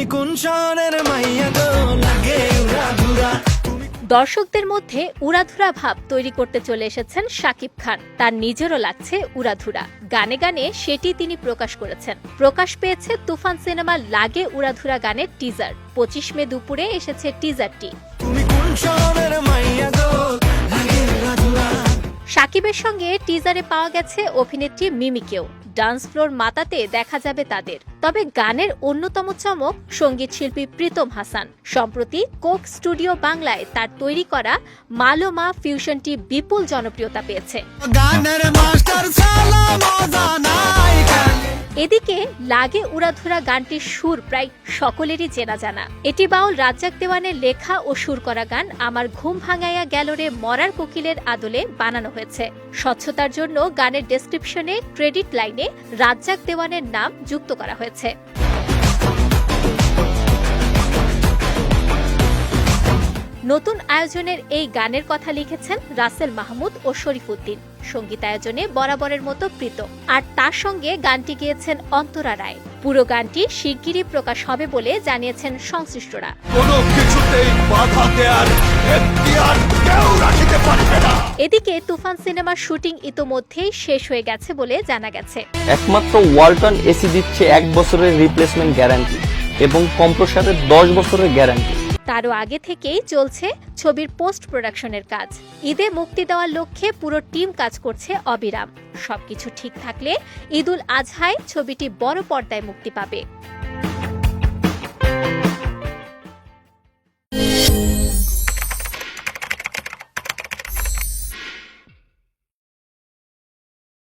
তুমি কোন শহরের মাইয়া গো লাগে উড়াধুরা। দর্শকদের মধ্যে উড়াধুরা ভাব তৈরি করতে চলে এসেছেন শাকিব খান। তার নিজেরও লাগছে উড়াধুরা, গানে গানে সেটি তিনি প্রকাশ করেছেন। প্রকাশ পেয়েছে তুফান সিনেমার লাগে উড়াধুরা গানের টিজার। 25 মে দুপুরে এসেছে টিজারটি। তুমি কোন শহরের মাইয়া গো লাগে উড়াধুরা। শাকিবের সঙ্গে টিজারে পাওয়া গেছে অভিনেত্রী মিমিকেও। ডান্স ফ্লোর মাতাতে দেখা যাবে তাদের। তবে গানের অন্যতম চমক সঙ্গীত শিল্পী প্রীতম হাসান। সম্প্রতি কোক স্টুডিও বাংলায় তার তৈরি করা মালোমা ফিউশনটি বিপুল জনপ্রিয়তা পেয়েছে। গানের মাস্টার সালাম জানাই কালে। এদিকে লাগে উড়াধুরা গানটির সুর প্রায় সকলেরই চেনা জানা। এটি বাউল রাজ্জাক দেওয়ানের লেখা ও সুর করা গান আমার ঘুম ভাঙাইয়া গেলরে মরার কোকিলের আদলে বানানো হয়েছে। স্বচ্ছতার জন্য গানের ডেসক্রিপশনে ক্রেডিট লাইনে রাজ্জাক দেওয়ানের নাম যুক্ত করা হয়েছে। নতুন আয়োজনের এই গানের কথা লিখেছেন রাসেল মাহমুদ ও শরীফুদ্দিন। সঙ্গীতায়োজনে বরাবরের মতো প্রীতম, আর তার সঙ্গে গানটি গেয়েছেন অন্তরা রায়। পুরো গানটি শিগগিরই প্রকাশ হবে বলে জানিয়েছেন সংশ্লিষ্টরা। এদিকে তুফান সিনেমার শুটিং ইতোমধ্যেই শেষ হয়ে গেছে বলে জানা গেছে। একমাত্র ওয়ালটন এসি দিচ্ছে 1 বছরের রিপ্লেসমেন্ট গ্যারান্টি এবং কম্প্রেসারের 10 বছরের গ্যারান্টি। তারও আগে থেকেই চলছে ছবির পোস্ট প্রোডাকশনের কাজ। ঈদে মুক্তি দেওয়ার লক্ষ্যে পুরো টিম কাজ করছে অবিরাম। সবকিছু ঠিক থাকলে ঈদুল আজহায় ছবিটি বড় পর্দায় মুক্তি পাবে।